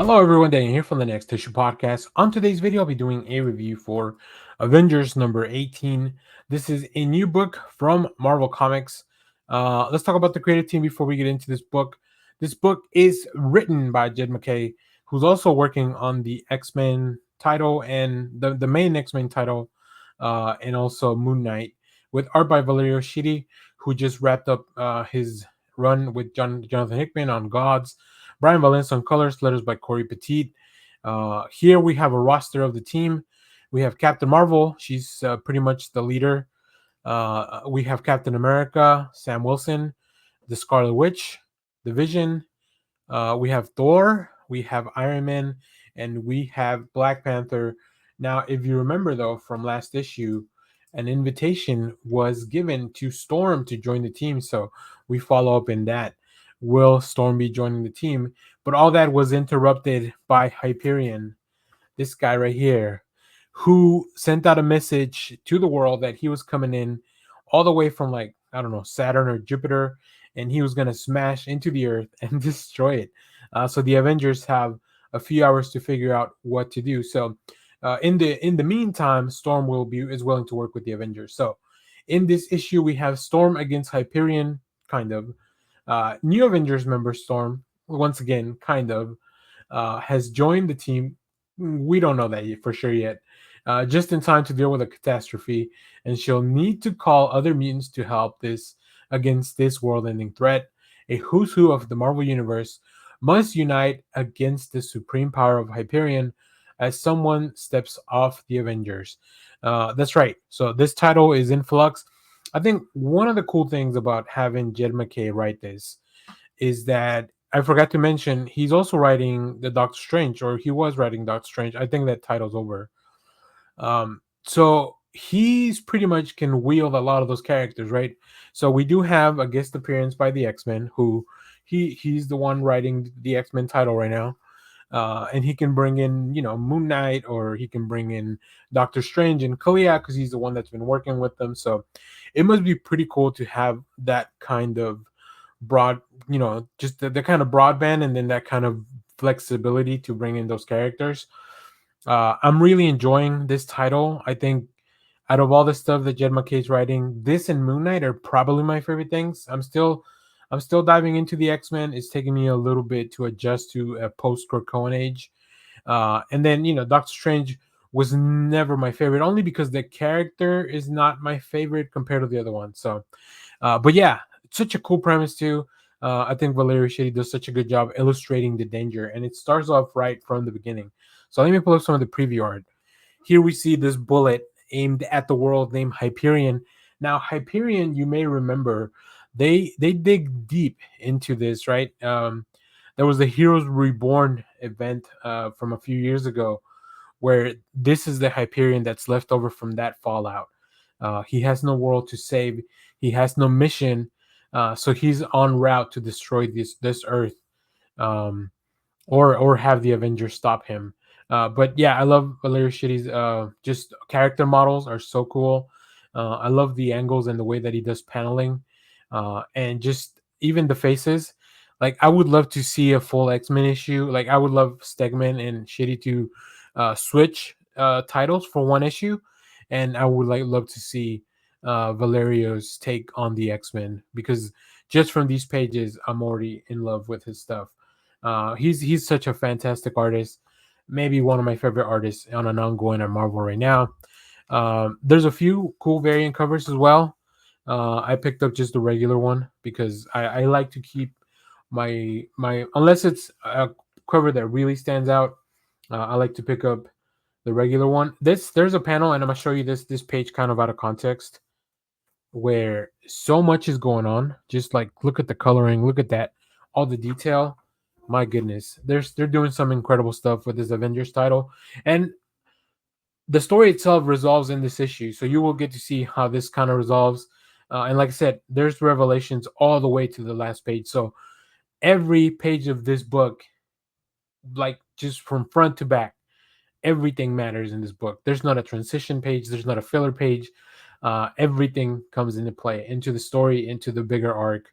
Hello everyone, Daniel here from the Next Issue Podcast. On today's video, I'll be doing a review for Avengers number 18. This is a new book from Marvel Comics. Let's talk about the creative team before we get into this book. This book is written by Jed MacKay, who's also working on the X-Men title and the main X-Men title, and also Moon Knight, with art by Valerio Schiti, who just wrapped up his run with Jonathan Hickman on Gods. Brian Valence on colors, letters by Corey Petit. Here we have a roster of the team. We have Captain Marvel. She's pretty much the leader. We have Captain America, Sam Wilson, the Scarlet Witch, the Vision. We have Thor. We have Iron Man, and we have Black Panther. Now, if you remember though from last issue, an invitation was given to Storm to join the team. So we follow up in that. Will Storm be joining the team? But all that was interrupted by Hyperion, this guy right here, who sent out a message to the world that he was coming in all the way from, like, I don't know, Saturn or Jupiter, and he was going to smash into the earth and destroy it. So the Avengers have a few hours to figure out what to do. So in the meantime, Storm is willing to work with the Avengers. So in this issue, we have Storm against Hyperion, kind of. New Avengers member Storm, once again, kind of, has joined the team. We don't know that for sure yet. Just in time to deal with a catastrophe, and she'll need to call other mutants to help this against this world-ending threat. A who's who of the Marvel Universe must unite against the supreme power of Hyperion as someone steps off the Avengers. That's right. So this title is in flux. I think one of the cool things about having Jed MacKay write this is that I forgot to mention he's also writing the Doctor Strange, or he was writing Doctor Strange. I think that title's over. So he's pretty much can wield a lot of those characters, right? So we do have a guest appearance by the X-Men, who he's the one writing the X-Men title right now. And he can bring in, Moon Knight, or he can bring in Doctor Strange and Kalia because he's the one that's been working with them. So it must be pretty cool to have that kind of broad, just the kind of broadband, and then that kind of flexibility to bring in those characters. I'm really enjoying this title. I think out of all the stuff that Jed MacKay's writing, this and Moon Knight are probably my favorite things. I'm still diving into the X-Men. It's taking me a little bit to adjust to a post-Kurt Cohen age. And then, Doctor Strange was never my favorite, only because the character is not my favorite compared to the other one. So, but yeah, such a cool premise too. I think Valerio Schiti does such a good job illustrating the danger, and it starts off right from the beginning. So let me pull up some of the preview art. Here we see this bullet aimed at the world named Hyperion. Now, Hyperion, you may remember, they dig deep into this, right? There was the Heroes Reborn event from a few years ago, where this is the Hyperion that's left over from that fallout. He has no world to save. He has no mission. So he's en route to destroy this Earth, or have the Avengers stop him. But yeah, I love Valerio Schiti's just character models are so cool. I love the angles and the way that he does paneling, and just even the faces. Like, I would love to see a full X-Men issue. Like, I would love Stegman and Schiti to switch titles for one issue, and I would love to see Valerio's take on the X-Men, because just from these pages, I'm already in love with his stuff. He's such a fantastic artist. Maybe one of my favorite artists on an ongoing at Marvel right now. There's a few cool variant covers as well. I picked up just the regular one because I like to keep my unless it's a cover that really stands out. I like to pick up the regular one. There's a panel, and I'm gonna show you this page kind of out of context, where so much is going on. Just like, look at the coloring, look at that, all the detail. My goodness, they're doing some incredible stuff with this Avengers title, and the story itself resolves in this issue. So you will get to see how this kind of resolves. And like I said, there's revelations all the way to the last page. So every page of this book, like just from front to back, everything matters in this book. There's not a transition page. There's not a filler page. Everything comes into play, into the story, into the bigger arc.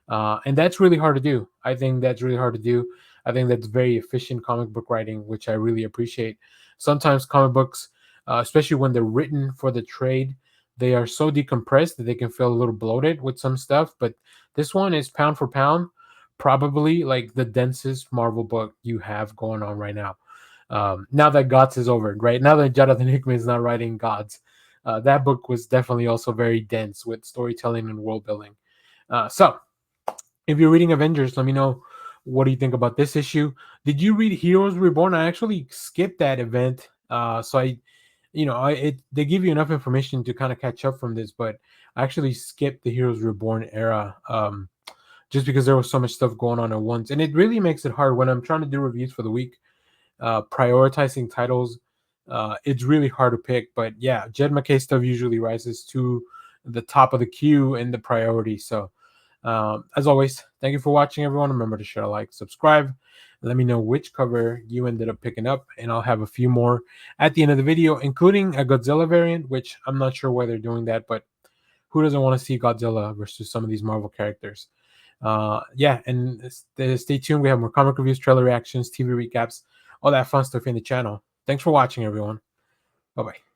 And that's really hard to do. I think that's really hard to do. I think that's very efficient comic book writing, which I really appreciate. Sometimes comic books, especially when they're written for the trade, they are so decompressed that they can feel a little bloated with some stuff. But this one is pound for pound, probably like the densest Marvel book you have going on right now. Now that Gods is over, right? Now that Jonathan Hickman is not writing Gods, that book was definitely also very dense with storytelling and world building. So, if you're reading Avengers, let me know what do you think about this issue. Did you read Heroes Reborn? I actually skipped that event, so they give you enough information to kind of catch up from this, but I actually skipped the Heroes Reborn era. Just because there was so much stuff going on at once, and it really makes it hard when I'm trying to do reviews for the week. Prioritizing titles, it's really hard to pick. But yeah, Jed McKay stuff usually rises to the top of the queue in the priority. So, as always, thank you for watching, everyone. Remember to share, like, subscribe. Let me know which cover you ended up picking up, and I'll have a few more at the end of the video, including a Godzilla variant, which I'm not sure why they're doing that, but who doesn't want to see Godzilla versus some of these Marvel characters? Yeah, and stay tuned. We have more comic reviews, trailer reactions, TV recaps, all that fun stuff in the channel. Thanks for watching, everyone. Bye bye.